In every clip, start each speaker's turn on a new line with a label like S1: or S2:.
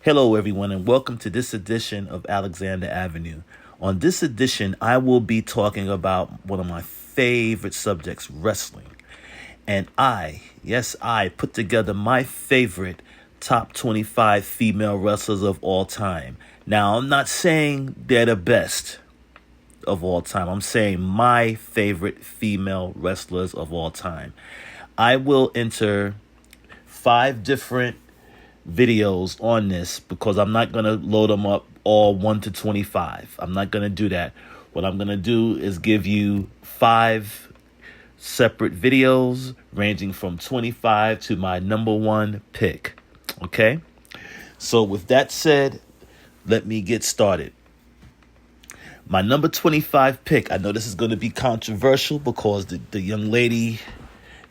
S1: Hello, everyone, and welcome to this edition of Alexander Avenue. On this edition, I will be talking about one of my favorite subjects, wrestling. And I put together my favorite top 25 female wrestlers of all time. Now, I'm not saying they're the best of all time. I'm saying my favorite female wrestlers of all time. I will enter 5 different videos on this because I'm not going to load them up all 1 to 25. I'm not going to do that. What I'm going to do is give you 5 separate videos ranging from 25 to my number 1 pick. Okay? So with that said, let me get started. My number 25 pick, I know this is going to be controversial because the young lady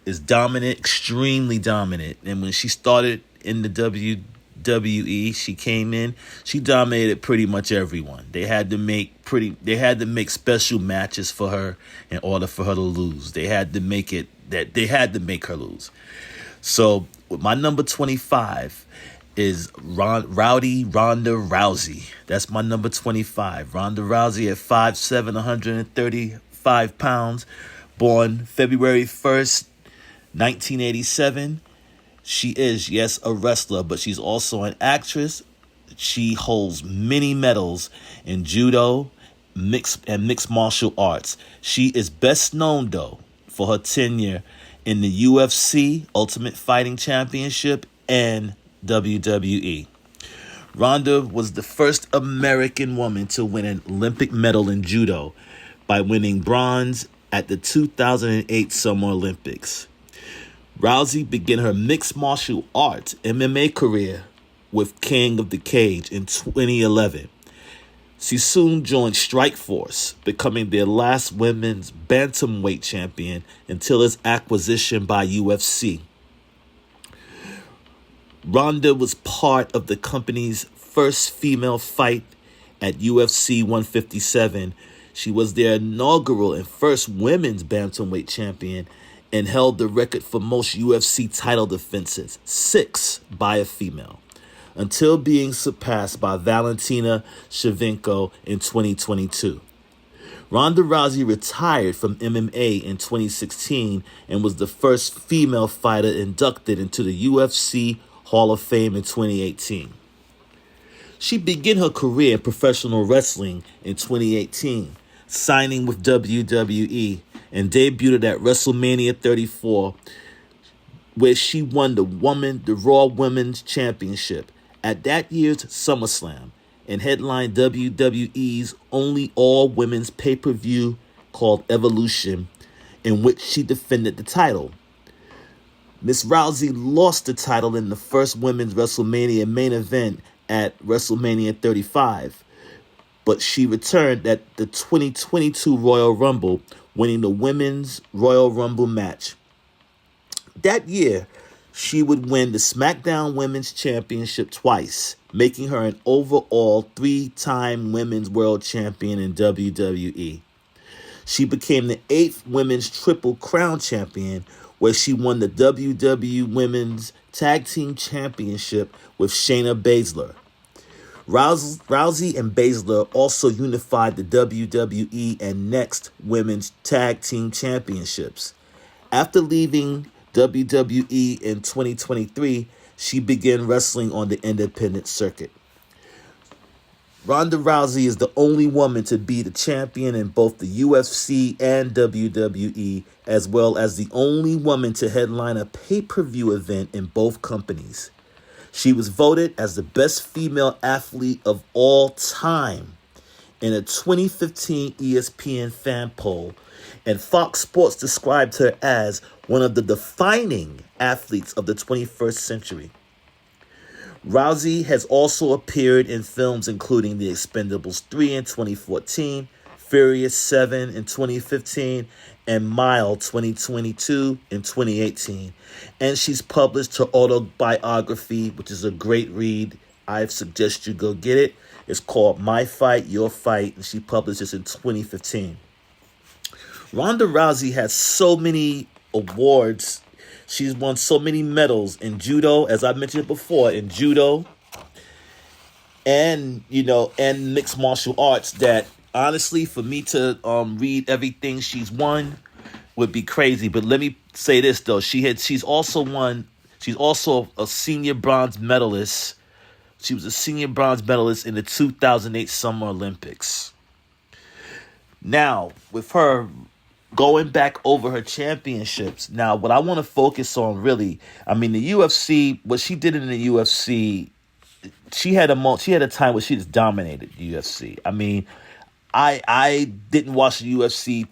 S1: is dominant, extremely dominant. And when she started in the WWE, she came in, she dominated pretty much everyone. They had to make special matches for her in order for her to lose. They had to make her lose. So my number 25 is Ronda Rousey. That's my number 25. Ronda Rousey at 5'7", 135 pounds, born February 1st, 1987. She is, yes, a wrestler, but she's also an actress. She holds many medals in judo, mixed martial arts. She is best known, though, for her tenure in the UFC, Ultimate Fighting Championship, and WWE. Ronda was the first American woman to win an Olympic medal in judo by winning bronze at the 2008 Summer Olympics. Rousey began her mixed martial arts MMA career with King of the Cage in 2011. She soon joined Strikeforce, becoming their last women's bantamweight champion until its acquisition by UFC. Ronda was part of the company's first female fight at UFC 157. She was their inaugural and first women's bantamweight champion and held the record for most UFC title defenses, 6 by a female, until being surpassed by Valentina Shevchenko in 2022. Ronda Rousey retired from MMA in 2016 and was the first female fighter inducted into the UFC Hall of Fame in 2018. She began her career in professional wrestling in 2018, signing with WWE, and debuted at WrestleMania 34, where she won the Raw Women's Championship at that year's SummerSlam and headlined WWE's only all-women's pay-per-view called Evolution, in which she defended the title. Miss Rousey lost the title in the first women's WrestleMania main event at WrestleMania 35, but she returned at the 2022 Royal Rumble, winning the Women's Royal Rumble match. That year, she would win the SmackDown Women's Championship twice, making her an overall 3-time Women's World Champion in WWE. She became the 8th Women's Triple Crown Champion, where she won the WWE Women's Tag Team Championship with Shayna Baszler. Rousey and Baszler also unified the WWE and Next Women's Tag Team Championships. After leaving WWE in 2023, she began wrestling on the independent circuit. Ronda Rousey is the only woman to be the champion in both the UFC and WWE, as well as the only woman to headline a pay-per-view event in both companies. She was voted as the best female athlete of all time in a 2015 ESPN fan poll, and Fox Sports described her as one of the defining athletes of the 21st century. Rousey has also appeared in films including The Expendables 3 in 2014, Furious 7 in 2015, and Mile 2022 in 2018. And she's published her autobiography, which is a great read. I suggest you go get it. It's called My Fight, Your Fight, and she published this in 2015. Ronda Rousey has so many awards. She's won so many medals in judo, as I mentioned before, in judo, and and mixed martial arts that honestly for me to read everything she's won would be crazy. But let me say this though, she's also a senior bronze medalist. She was a senior bronze medalist in the 2008 Summer Olympics. Now, with her going back over her championships, now what I want to focus on really, I mean the UFC, what she did in the UFC, she had a time where she just dominated the UFC. I mean, I didn't watch the UFC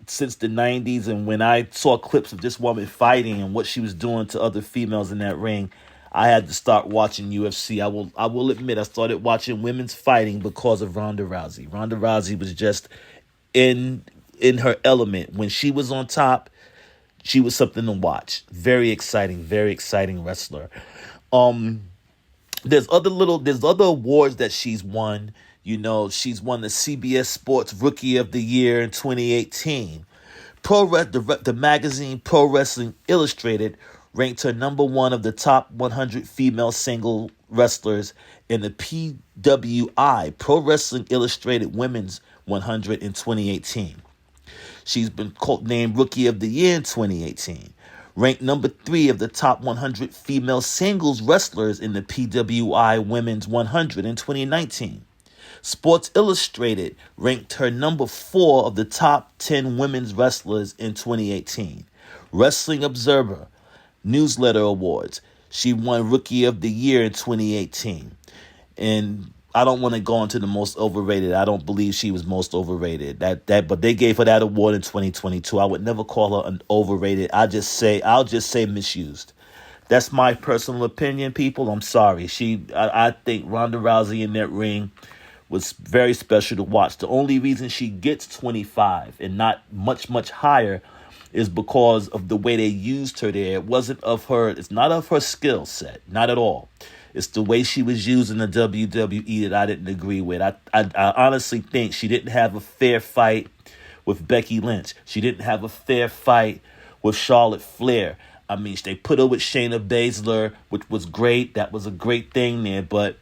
S1: since the 90s, and when I saw clips of this woman fighting and what she was doing to other females in that ring, I had to start watching UFC. I will admit I started watching women's fighting because of Ronda Rousey. Ronda Rousey was just in her element. When she was on top, she was something to watch. Very exciting wrestler. There's other awards that she's won. She's won the CBS Sports Rookie of the Year in 2018. The magazine Pro Wrestling Illustrated ranked her number one of the top 100 female single wrestlers in the PWI, Pro Wrestling Illustrated Women's 100 in 2018. She's been named Rookie of the Year in 2018. Ranked number 3 of the top 100 female singles wrestlers in the PWI Women's 100 in 2019. Sports Illustrated ranked her number 4 of the top 10 women's wrestlers in 2018. Wrestling Observer Newsletter Awards, she won Rookie of the Year in 2018. And I don't want to go into the most overrated. I don't believe she was most overrated. But they gave her that award in 2022. I would never call her an overrated. I'll just say misused. That's my personal opinion, people. I'm sorry. I think Ronda Rousey in that ring was very special to watch. The only reason she gets 25 and not much higher is because of the way they used her there. It's not of her skill set, not at all. It's the way she was used in the WWE that I didn't agree with. I honestly think she didn't have a fair fight with Becky Lynch. She didn't have a fair fight with Charlotte Flair. I mean, they put her with Shayna Baszler, which was great. That was a great thing there, but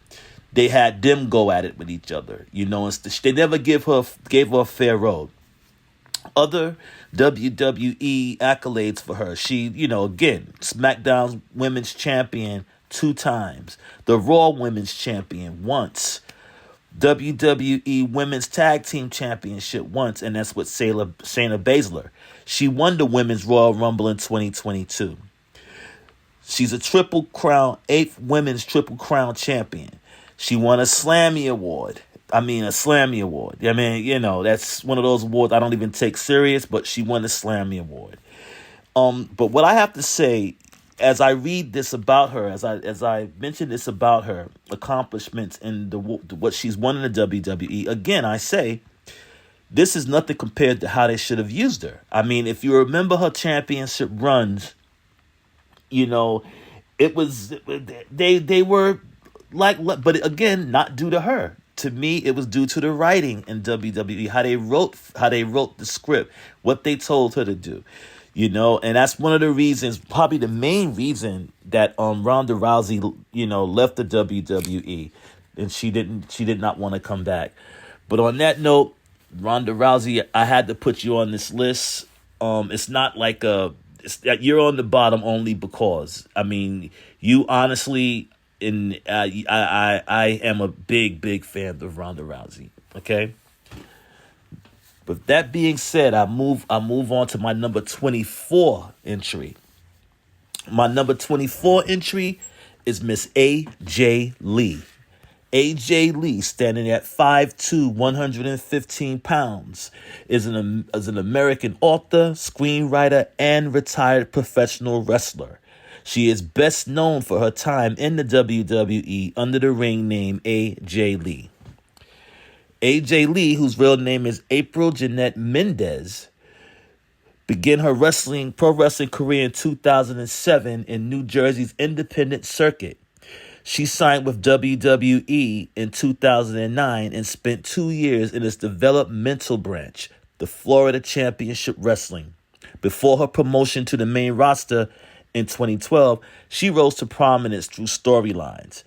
S1: they had them go at it with each other. They never gave her a fair road. Other WWE accolades for her. She, again, SmackDown's Women's Champion 2 times. The Raw Women's Champion once. WWE Women's Tag Team Championship once, and that's with Shayna Baszler. She won the Women's Royal Rumble in 2022. She's a 8th Women's Triple Crown Champion. She won a Slammy Award. A Slammy Award. That's one of those awards I don't even take serious, but she won the Slammy Award. But what I have to say, as I read this about her, as I mention this about her accomplishments and what she's won in the WWE, again, I say, this is nothing compared to how they should have used her. I mean, if you remember her championship runs, it was, they were like, but again, not due to her. To me, it was due to the writing in WWE, how they wrote the script, what they told her to do, and that's one of the reasons, probably the main reason that Ronda Rousey, left the WWE, and she did not want to come back. But on that note, Ronda Rousey, I had to put you on this list. It's not like you're on the bottom only because, you honestly. And I am a big fan of Ronda Rousey. Okay. But that being said, I move on to my number 24 entry. My number 24 entry is Miss AJ Lee. AJ Lee, standing at 5'2", 115 pounds, is an American author, screenwriter, and retired professional wrestler. She is best known for her time in the WWE under the ring name AJ Lee. AJ Lee, whose real name is April Jeanette Mendez, began her pro wrestling career in 2007 in New Jersey's independent circuit. She signed with WWE in 2009 and spent 2 years in its developmental branch, the Florida Championship Wrestling. Before her promotion to the main roster in 2012, she rose to prominence through storylines.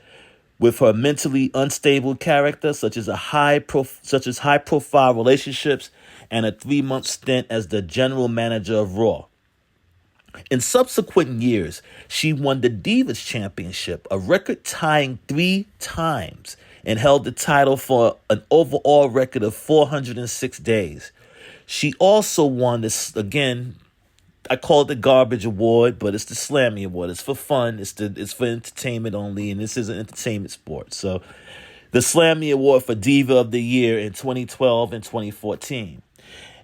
S1: with her mentally unstable character, such as high profile relationships, and a 3 month stint as the general manager of Raw. In subsequent years, she won the Divas Championship, a record tying 3 times, and held the title for an overall record of 406 days. She also won this, again, I call it the garbage award, but it's the Slammy Award. It's for fun. It's for entertainment only, and this is an entertainment sport. So the Slammy Award for Diva of the Year in 2012 and 2014.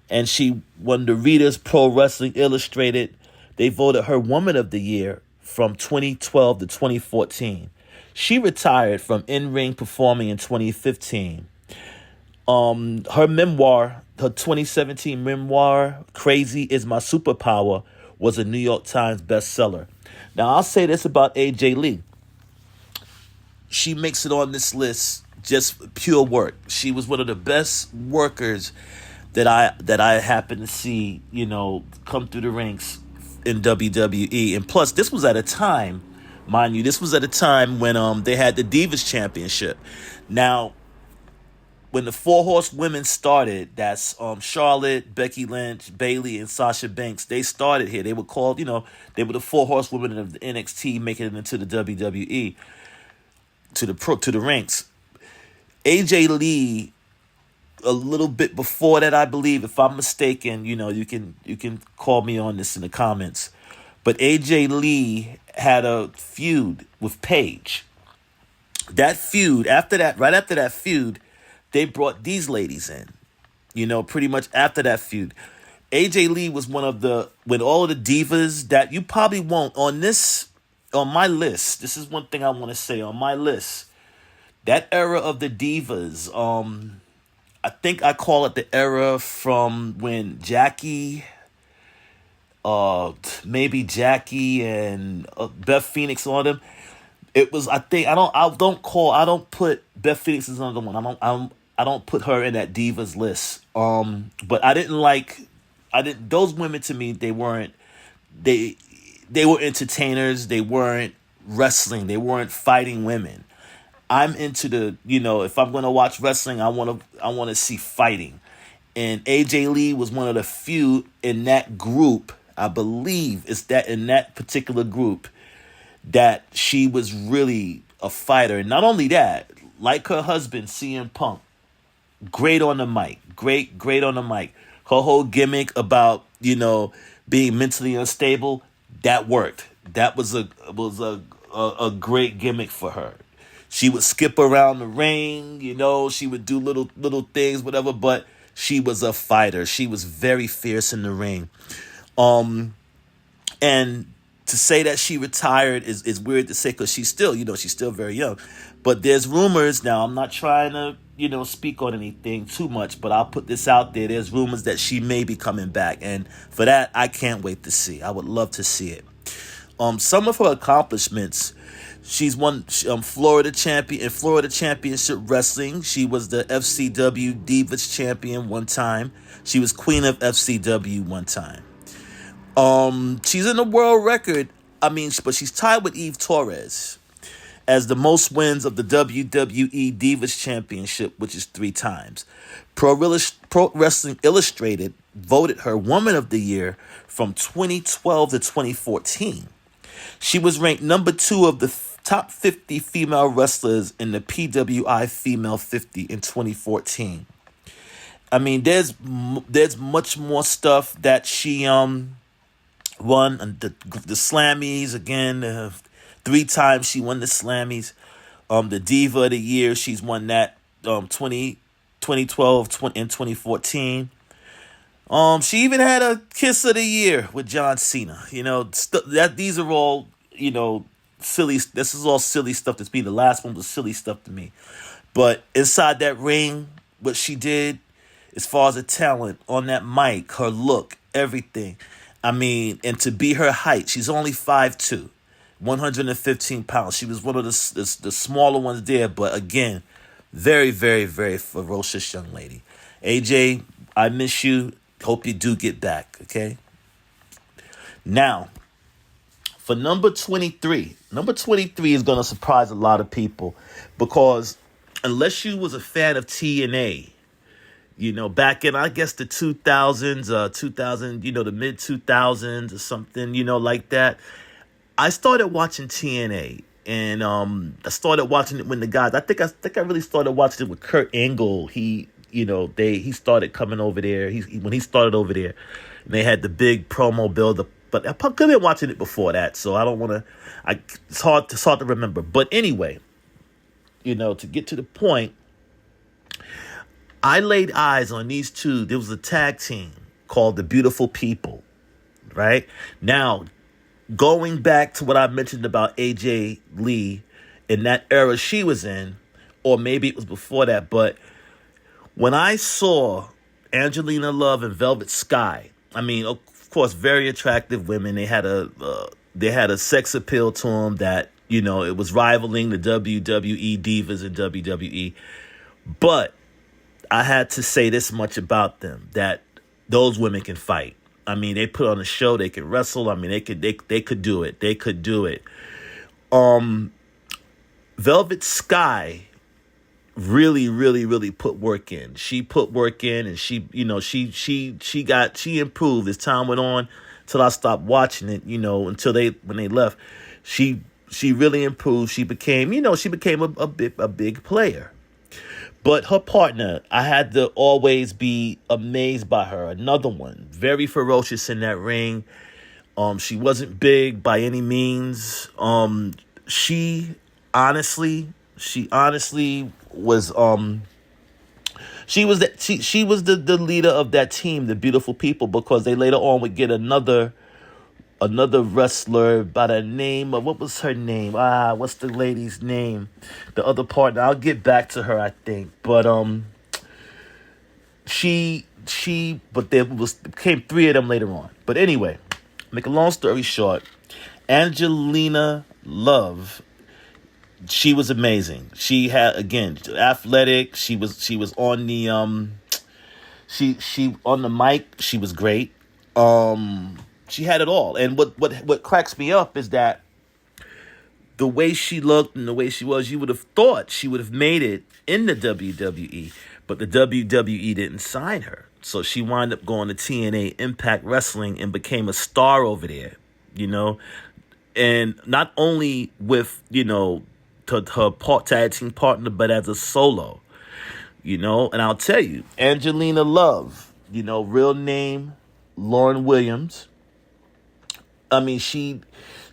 S1: And she won the Reader's Pro Wrestling Illustrated. They voted her Woman of the Year from 2012 to 2014. She retired from in-ring performing in 2015. Her memoir, her 2017 memoir, Crazy Is My Superpower, was a New York Times bestseller. Now, I'll say this about AJ Lee. She makes it on this list just pure work. She was one of the best workers that I happened to see, come through the ranks in WWE. And plus, this was at a time, mind you, this was at a time when they had the Divas Championship. Now, when the Four Horsewomen started, that's Charlotte, Becky Lynch, Bayley, and Sasha Banks. They started here. They were called, they were the Four Horsewomen of the NXT, making it into the WWE, to the ranks. AJ Lee, a little bit before that, I believe, if I'm mistaken, you can call me on this in the comments. But AJ Lee had a feud with Paige. That feud, right after that feud, they brought these ladies in, pretty much after that feud. AJ Lee was one of with all of the divas that you probably won't, on my list, this is one thing I want to say, on my list, that era of the divas, I think I call it the era from when Jackie, maybe Jackie and Beth Phoenix on them. It was, I don't put Beth Phoenix as another one. I don't put her in that divas list. But those women, to me, they were entertainers. They weren't wrestling. They weren't fighting women. I'm into if I'm going to watch wrestling, I want to see fighting. And AJ Lee was one of the few in that group, I believe, in that particular group, that she was really a fighter. And not only that, like her husband, CM Punk, great on the mic. Great on the mic. Her whole gimmick about, being mentally unstable, that worked. That was a great gimmick for her. She would skip around the ring, she would do little things, whatever, but she was a fighter. She was very fierce in the ring. And to say that she retired is weird to say, because she's still very young. But there's rumors now. I'm not trying to, speak on anything too much, but I'll put this out there. There's rumors that she may be coming back. And for that, I can't wait to see. I would love to see it. Some of her accomplishments, she's won Florida Championship Wrestling. She was the FCW Divas Champion one time. She was Queen of FCW one time. She's in the world record. But she's tied with Eve Torres as the most wins of the WWE Divas Championship, which is 3 times. Pro Wrestling Illustrated voted her Woman of the Year from 2012 to 2014. She was ranked number 2 of the top 50 female wrestlers in the PWI Female 50 in 2014. There's much more stuff that she won. The Slammies, again, 3 times she won the Slammies. The Diva of the Year, she's won that 2012 and 2014. She even had a Kiss of the Year with John Cena. These are all, silly. This is all silly stuff to me. The last one was silly stuff to me. But inside that ring, what she did, as far as the talent on that mic, her look, everything. And to be her height, she's only 5'2", 115 pounds. She was one of the smaller ones there, but again, very, very, very ferocious young lady. AJ, I miss you. Hope you do get back, okay? Now, For number 23. Number 23 is going to surprise a lot of people because unless you was a fan of TNA, back in, I guess, the 2000, the mid 2000s or something, like that, I started watching TNA. And I started watching it when the guys, I think I really started watching it with Kurt Angle. He started coming over there. When he started over there, and they had the big promo build up. But I could have been watching it before that, so I don't want to. It's hard to remember. But anyway, to get to the point, I laid eyes on these two. There was a tag team called the Beautiful People, right? Now, going back to what I mentioned about AJ Lee in that era she was in, or maybe it was before that, but when I saw Angelina Love and Velvet Sky, I mean, of course, very attractive women. They had a sex appeal to them that, it was rivaling the WWE divas in WWE. But I had to say this much about them, that those women can fight. I mean, they put on a show, they can wrestle. I mean, they could do it. They could do it. Velvet Sky really, really, really put work in. She put work in, and she improved as time went on till I stopped watching it, when they left. She really improved. She became a big player. But her partner, I had to always be amazed by her. Another one, very ferocious in that ring. She wasn't big by any means. She honestly was she was the leader of that team, the Beautiful People, because they later on would get another wrestler by the name of, what was her name? What's the lady's name? The other partner. I'll get back to her, I think. But but there became three of them later on. But anyway, make a long story short, Angelina Love, she was amazing. She had, again, athletic. She was on the she on the mic. She was great. She had it all. And what cracks me up is that the way she looked and the way she was, you would have thought she would have made it in the WWE, but the WWE didn't sign her. So she wound up going to TNA Impact Wrestling and became a star over there, and not only with, her tag team partner, but as a solo, and I'll tell you, Angelina Love, real name, Lauren Williams. I mean, she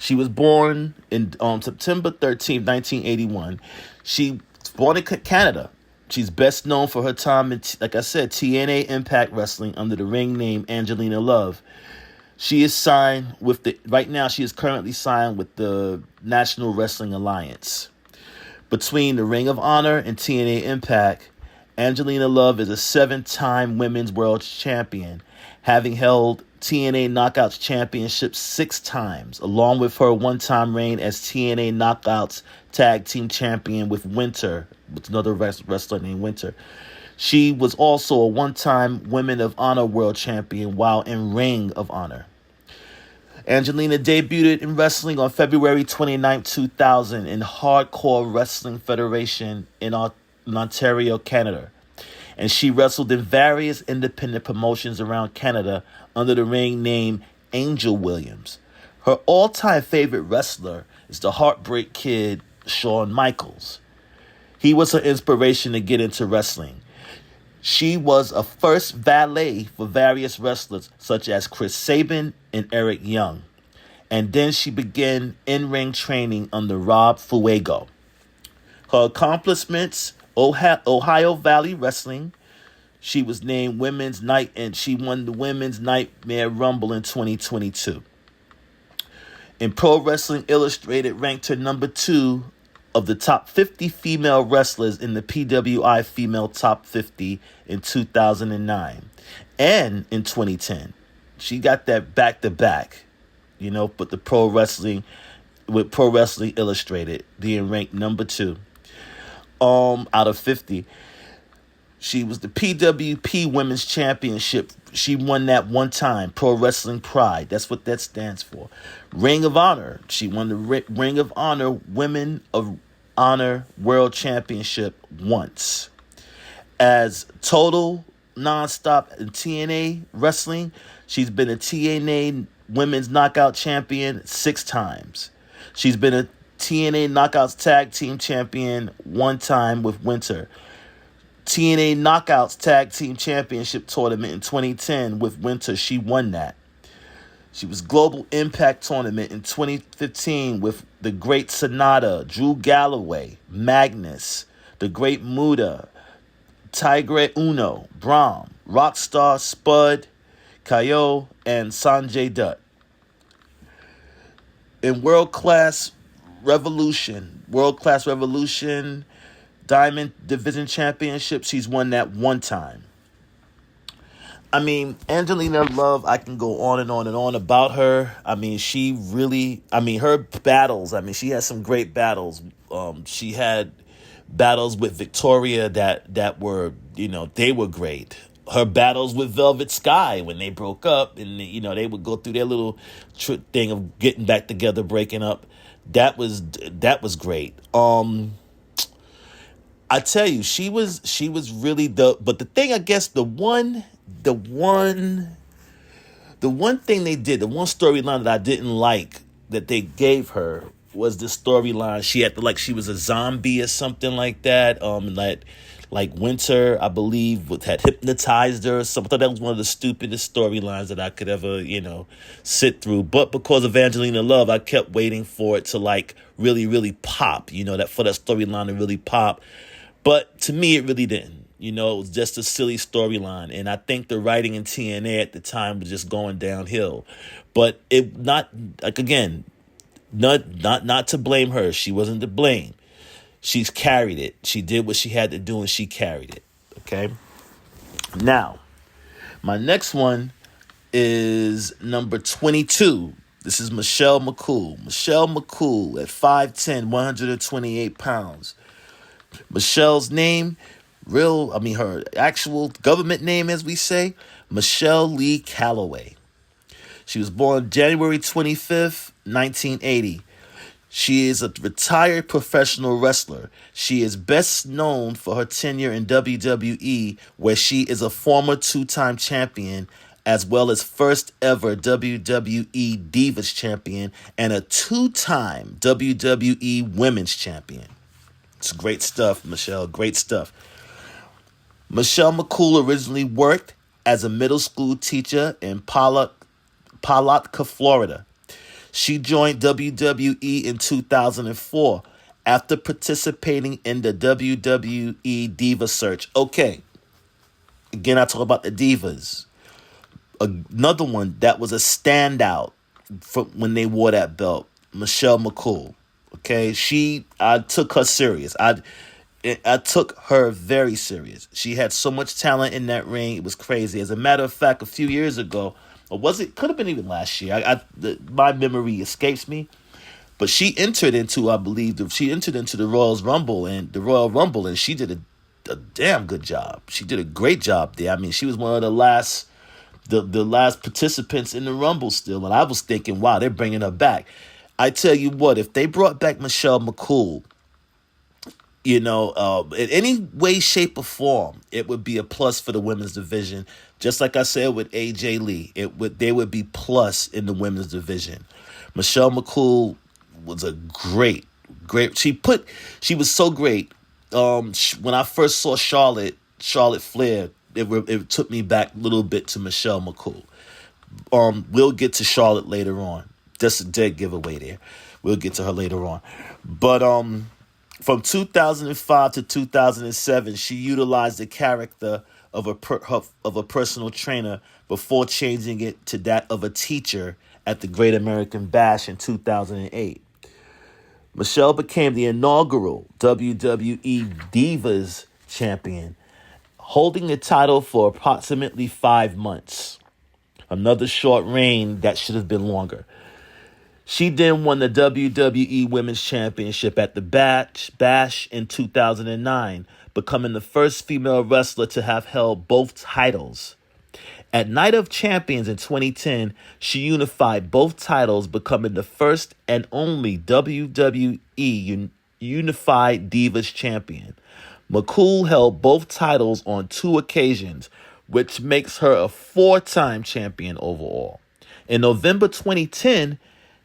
S1: was born on September 13th, 1981. She was born in Canada. She's best known for her time in, like I said, TNA Impact Wrestling under the ring name Angelina Love. She is signed right now she is currently signed with the National Wrestling Alliance. Between the Ring of Honor and TNA Impact, Angelina Love is a 7-time Women's World Champion, having held TNA Knockouts Championship 6 times, along with her one-time reign as TNA Knockouts Tag Team Champion with another wrestler named Winter. She was also a one-time Women of Honor World Champion while in Ring of Honor. Angelina debuted in wrestling on February 29, 2000 in Hardcore Wrestling Federation in Ontario, Canada. And she wrestled in various independent promotions around Canada under the ring name Angel Williams. Her all-time favorite wrestler is the Heartbreak Kid, Shawn Michaels. He was her inspiration to get into wrestling. She was a first valet for various wrestlers such as Chris Sabin and Eric Young. And then she began in-ring training under Rob Fuego. Her accomplishments: Ohio Valley Wrestling. She was named Women's Night, and she won the Women's Nightmare Rumble in 2022. In Pro Wrestling Illustrated ranked her number 2 of the top 50 female wrestlers in the PWI Female Top 50 in 2009. And in 2010. She got that back-to-back, but the Pro Wrestling Illustrated being ranked number 2 out of 50. She was the PWP Women's Championship. She won that one time. Pro Wrestling Pride. That's what that stands for. Ring of Honor. She won the Ring of Honor Women of Honor World Championship once. As total nonstop in TNA wrestling, she's been a TNA Women's Knockout Champion 6 times. She's been a TNA Knockouts Tag Team Champion 1 time with Winter. TNA Knockouts Tag Team Championship Tournament in 2010 with Winter. She won that. She was Global Impact Tournament in 2015 with the Great Sonata, Drew Galloway, Magnus, the Great Muda, Tigre Uno, Brahm, Rockstar Spud, Kayo, and Sanjay Dutt. In World Class Revolution Diamond Division Championship, she's won that 1 time. I mean, Angelina Love, I can go on and on and on about her. I mean, her battles, she had some great battles. She had battles with Victoria that were, they were great. Her battles with Velvet Sky when they broke up and, they would go through their little thing of getting back together, breaking up. That was great. I tell you, she was really but the thing, I guess, the one thing they did, the one storyline that I didn't like that they gave her was the storyline. She had she was a zombie or something like that. Like Winter, I believe, had hypnotized her or something. I thought that was one of the stupidest storylines that I could ever, sit through. But because of Angelina Love, I kept waiting for it to really, really pop, for that storyline to really pop. But to me, it really didn't. It was just a silly storyline. And I think the writing in TNA at the time was just going downhill. But not to blame her. She wasn't to blame. She's carried it. She did what she had to do, and she carried it. Okay? Now, my next one is number 22. This is Michelle McCool. Michelle McCool at 5'10", 128 pounds. Michelle's name, her actual government name, as we say, Michelle Lee Calloway. She was born January 25th, 1980. She is a retired professional wrestler. She is best known for her tenure in WWE, where she is a former 2-time champion, as well as first ever WWE Divas champion and a 2-time WWE Women's champion. It's great stuff, Michelle. Great stuff. Michelle McCool originally worked as a middle school teacher in Palatka, Florida. She joined WWE in 2004 after participating in the WWE Diva Search. Okay, again, I talk about the Divas. Another one that was a standout from when they wore that belt, Michelle McCool. Okay, I took her serious. I took her very serious. She had so much talent in that ring. It was crazy. As a matter of fact, a few years ago, or was it? Could have been even last year. My memory escapes me. But she entered into, I believe, the Royal Rumble, and she did a damn good job. She did a great job there. She was one of the last participants in the Rumble still, and I was thinking, wow, they're bringing her back. I tell you what, if they brought back Michelle McCool, in any way, shape, or form, it would be a plus for the women's division. Just like I said with AJ Lee, they would be plus in the women's division. Michelle McCool was a great. She was so great. When I first saw Charlotte Flair, it took me back a little bit to Michelle McCool. We'll get to Charlotte later on. That's a dead giveaway there. We'll get to her later on. But from 2005 to 2007, she utilized the character of a personal trainer before changing it to that of a teacher at the Great American Bash in 2008. Michelle became the inaugural WWE Divas champion, holding the title for approximately 5 months. Another short reign that should have been longer. She then won the WWE Women's Championship at the Bash in 2009, becoming the first female wrestler to have held both titles. At Night of Champions in 2010, she unified both titles, becoming the first and only WWE Unified Divas Champion. McCool held both titles on 2 occasions, which makes her a 4-time champion overall. In November 2010,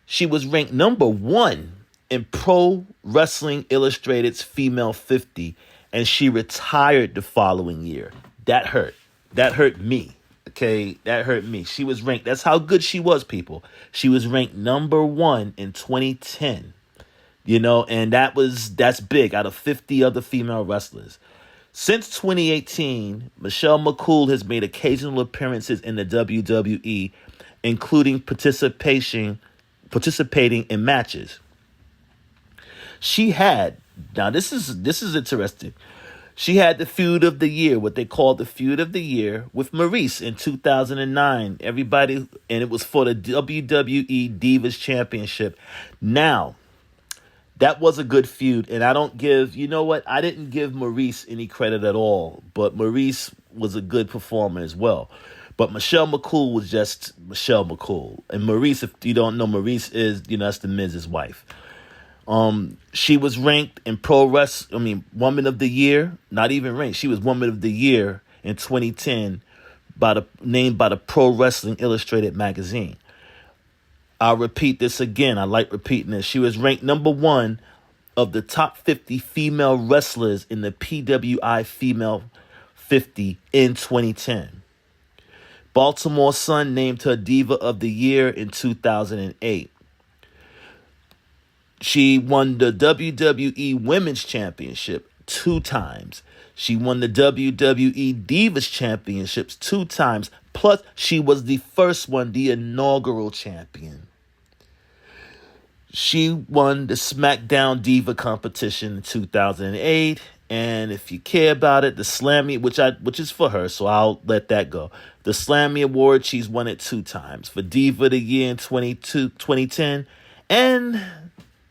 S1: she was ranked number 1 in Pro Wrestling Illustrated's Female 50, and she retired the following year. That hurt. That hurt me. Okay, that hurt me. She was ranked. That's how good she was, people. She was ranked number 1 in 2010. And that's big out of 50 other female wrestlers. Since 2018, Michelle McCool has made occasional appearances in the WWE, including participating in matches. She had, now this is interesting. She had the feud of the year, what they called the feud of the year, with Maurice in 2009. And it was for the WWE Divas Championship. Now, that was a good feud, and I didn't give Maurice any credit at all, but Maurice was a good performer as well. But Michelle McCool was just Michelle McCool. And Maurice, if you don't know, Maurice is, that's the Miz's wife. She was ranked in Woman of the Year, not even ranked. She was Woman of the Year in 2010 named by the Pro Wrestling Illustrated magazine. I'll repeat this again. I like repeating this. She was ranked number 1 of the top 50 female wrestlers in the PWI Female 50 in 2010. Baltimore Sun named her Diva of the Year in 2008. She won the WWE Women's Championship 2 times. She won the WWE Divas Championships 2 times. Plus, she was the first one, the inaugural champion. She won the SmackDown Diva competition in 2008. And if you care about it, the Slammy, which is for her, so I'll let that go. The Slammy Award, she's won it 2 times. For Diva of the Year in 2010. And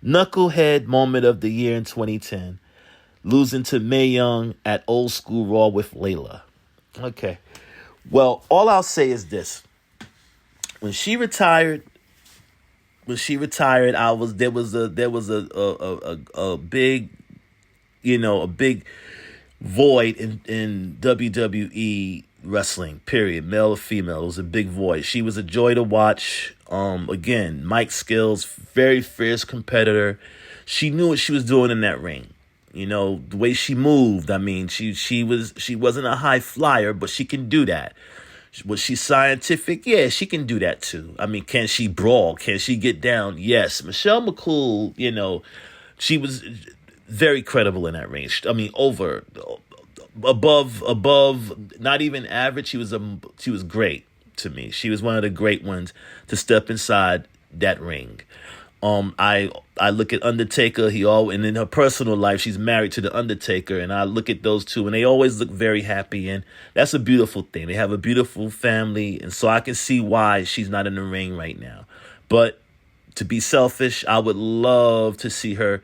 S1: Knucklehead Moment of the Year in 2010, losing to Mae Young at Old School Raw with Layla. Okay. Well, all I'll say is this. When she retired, there was a big, a big void in WWE wrestling, period, male or female. It was a big void. She was a joy to watch. Again, Mike Skills, very fierce competitor. She knew what she was doing in that ring. The way she moved. I mean, she wasn't a high flyer, but she can do that. Was she scientific? Yeah, she can do that too. I mean, can she brawl? Can she get down? Yes. Michelle McCool, she was very credible in that range. I mean, above, not even average. She was great to me. She was one of the great ones to step inside that ring. I look at Undertaker. And in her personal life, she's married to the Undertaker, and I look at those two, and they always look very happy, and that's a beautiful thing. They have a beautiful family, and so I can see why she's not in the ring right now. But to be selfish, I would love to see her,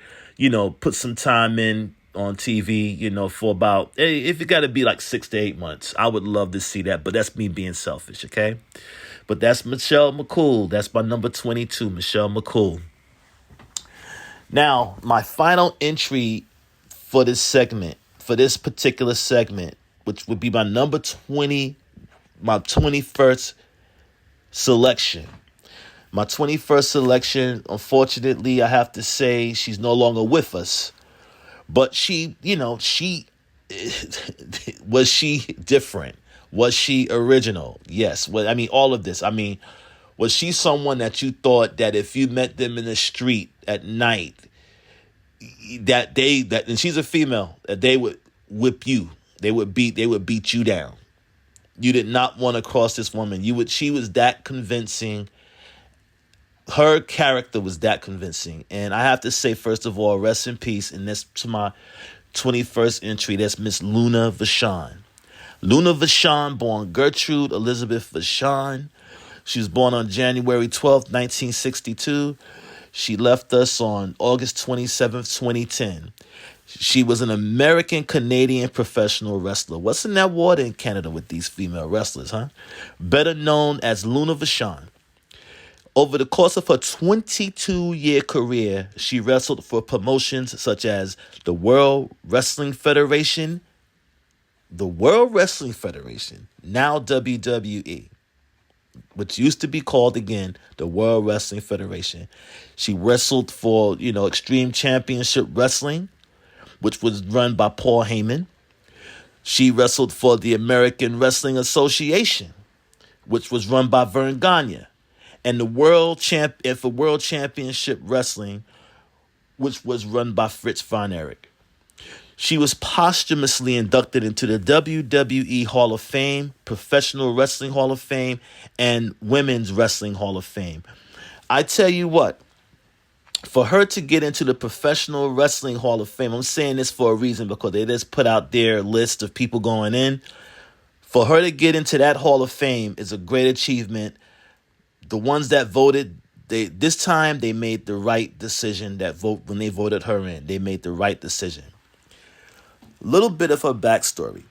S1: put some time in on TV, for about, if it got to be like 6 to 8 months, I would love to see that. But that's me being selfish, okay? But that's Michelle McCool. That's my number 22, Michelle McCool. Now, my final entry for this particular segment, which would be my number 20, my 21st selection. My 21st selection, unfortunately, I have to say she's no longer with us. But she was she different? Was she original? Yes. Well, I mean, all of this. I mean, was she someone that you thought that if you met them in the street at night, and she's a female, that they would whip you, they would beat you down? You did not want to cross this woman. She was that convincing. Her character was that convincing. And I have to say, first of all, rest in peace. And that's to my 21st entry. That's Miss Luna Vachon. Luna Vachon, born Gertrude Elizabeth Vachon. She was born on January 12th, 1962. She left us on August 27th, 2010. She was an American-Canadian professional wrestler. What's in that water in Canada with these female wrestlers, huh? Better known as Luna Vachon. Over the course of her 22-year career, she wrestled for promotions such as the World Wrestling Federation, now WWE, which used to be called, again, the World Wrestling Federation. She wrestled for, Extreme Championship Wrestling, which was run by Paul Heyman. She wrestled for the American Wrestling Association, which was run by Vern Gagne, and the World Championship Wrestling, which was run by Fritz von Erich. She was posthumously inducted into the WWE Hall of Fame, Professional Wrestling Hall of Fame, and Women's Wrestling Hall of Fame. I tell you what, for her to get into the Professional Wrestling Hall of Fame, I'm saying this for a reason because they just put out their list of people going in. For her to get into that Hall of Fame is a great achievement. The ones that voted, this time they made the right decision. When they voted her in, they made the right decision. Little bit of her backstory.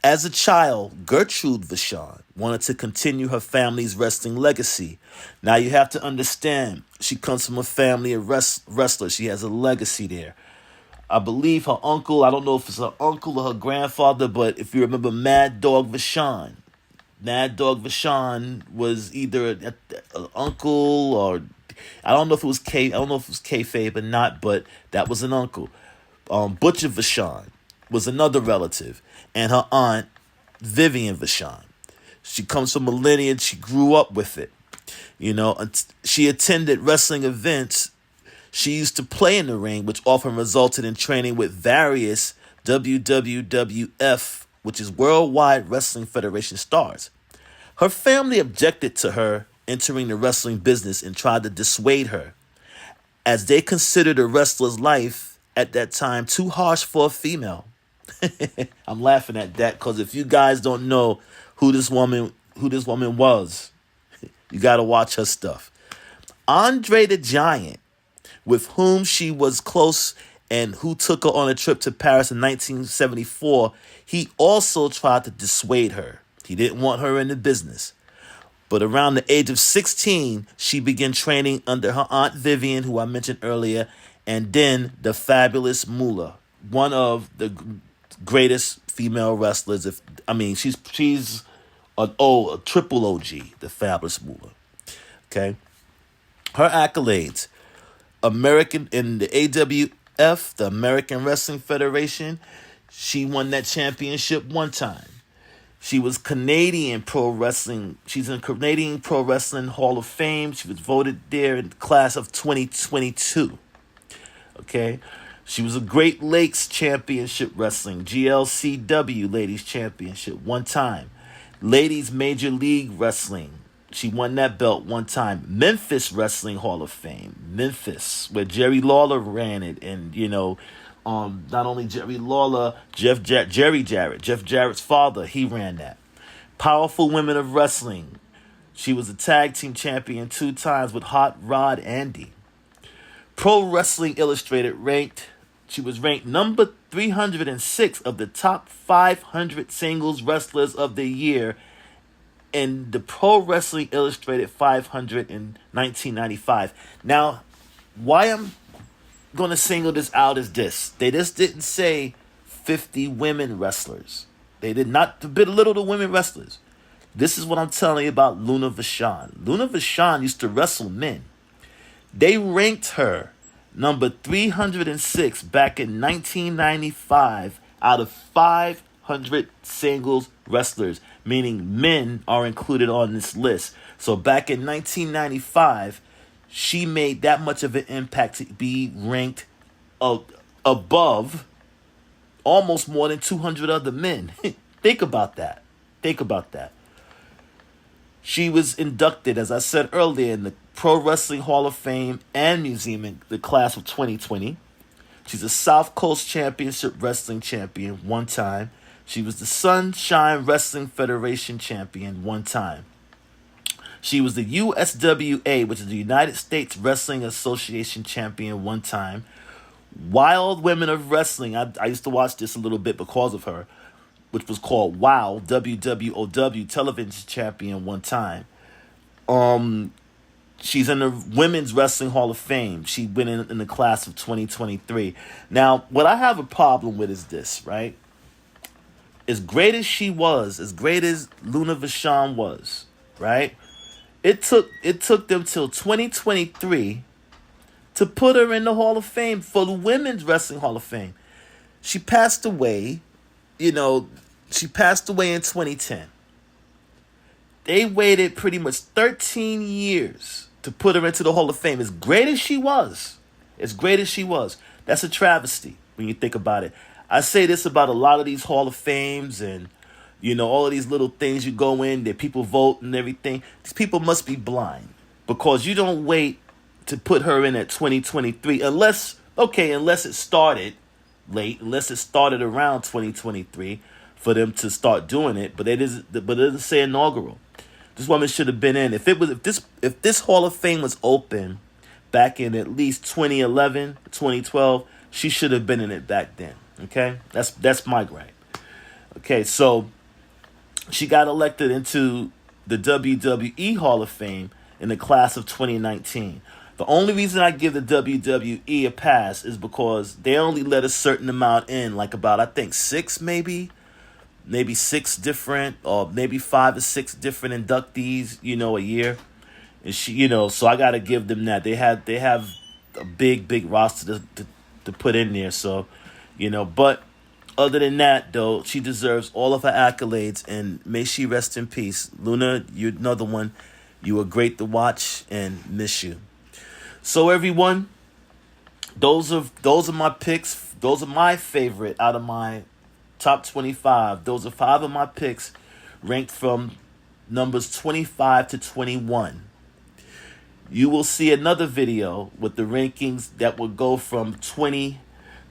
S1: As a child, Gertrude Vachon wanted to continue her family's wrestling legacy. Now you have to understand, she comes from a family of wrestlers. She has a legacy there. I believe her uncle, I don't know if it's her uncle or her grandfather, but if you remember Mad Dog Vachon, was either an uncle or I don't know if it was kayfabe or not, but that was an uncle. Butcher Vachon was another relative, and her aunt Vivian Vachon. She comes from a lineage. She grew up with it. She attended wrestling events. She used to play in the ring, which often resulted in training with various WWF, which is Worldwide Wrestling Federation stars. Her family objected to her entering the wrestling business and tried to dissuade her, as they considered a wrestler's life at that time too harsh for a female. I'm laughing at that because if you guys don't know who this woman was, you got to watch her stuff. Andre the Giant, with whom she was close and who took her on a trip to Paris in 1974, he also tried to dissuade her. He didn't want her in the business. But around the age of 16, she began training under her Aunt Vivian, who I mentioned earlier, and then the fabulous Moolah, one of the greatest female wrestlers. She's a triple OG, the fabulous Moolah. Okay, her accolades: American in the AWF, the American Wrestling Federation. She won that championship one time. She was Canadian Pro Wrestling. She's in Canadian Pro Wrestling Hall of Fame. She was voted there in the class of 2022. Okay. She was a Great Lakes Championship Wrestling, GLCW Ladies Championship one time. Ladies Major League Wrestling. She won that belt one time. Memphis Wrestling Hall of Fame. Memphis, where Jerry Lawler ran it. And, not only Jerry Lawler, Jeff Jarrett's father, he ran that. Powerful Women of Wrestling. She was a tag team champion 2 times with Hot Rod Andy. Pro Wrestling Illustrated she was ranked number 306 of the top 500 singles wrestlers of the year in the Pro Wrestling Illustrated 500 in 1995. Now, why I'm going to single this out is this. They just didn't say 50 women wrestlers. They did not belittle the women wrestlers. This is what I'm telling you about Luna Vachon. Luna Vachon used to wrestle men. They ranked her number 306 back in 1995 out of 500 singles wrestlers, meaning men are included on this list. So back in 1995, she made that much of an impact to be ranked above almost more than 200 other men. Think about that. She was inducted, as I said earlier, in the Pro Wrestling Hall of Fame and Museum in the class of 2020. She's a South Coast Championship Wrestling champion one time. She was the Sunshine Wrestling Federation champion one time. She was the USWA, which is the United States Wrestling Association champion one time. Wild Women of Wrestling. I used to watch this a little bit because of her, which was called WOW, WWOW television champion one time. She's in the Women's Wrestling Hall of Fame. She went in the class of 2023. Now, what I have a problem with is this, right? As great as she was, as great as Luna Vachon was, right? It took them till 2023 to put her in the Hall of Fame, for the Women's Wrestling Hall of Fame. She passed away, she passed away in 2010. They waited pretty much 13 years to put her into the Hall of Fame. As great as she was, that's a travesty when you think about it. I say this about a lot of these Hall of Fames and, all of these little things you go in, that people vote and everything. These people must be blind, because you don't wait to put her in at 2023 unless it started late, unless it started around 2023 for them to start doing it. But it doesn't say inaugural. This woman should have been in. If this Hall of Fame was open back in at least 2011, 2012, she should have been in it back then. Okay, that's my gripe. Okay, so she got elected into the WWE Hall of Fame in the class of 2019. The only reason I give the WWE a pass is because they only let a certain amount in, like about, I think, maybe 6 different, or maybe 5 or 6 different inductees, a year. And she, so I got to give them that. They have a big roster to put in there. So, but other than that, though, she deserves all of her accolades, and may she rest in peace. Luna, you're another one. You were great to watch, and miss you. So everyone, those are my picks. Those are my favorite out of my top 25. Those are 5 of my picks, ranked from numbers 25 to 21. You will see another video with the rankings that will go from 20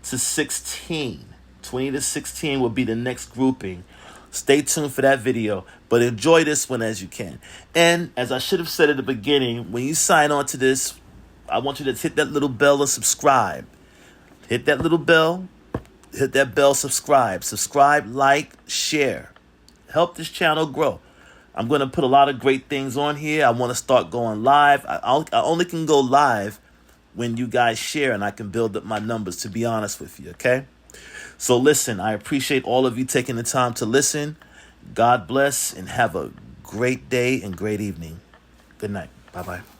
S1: to 16. 20 to 16 will be the next grouping. Stay tuned for that video, but enjoy this one as you can. And as I should have said at the beginning, when you sign on to this, I want you to hit that little bell and subscribe. Hit that little bell. Hit that bell, subscribe. Subscribe, like, share. Help this channel grow. I'm going to put a lot of great things on here. I want to start going live. I only can go live when you guys share, and I can build up my numbers, to be honest with you, okay? So listen, I appreciate all of you taking the time to listen. God bless, and have a great day and great evening. Good night. Bye-bye.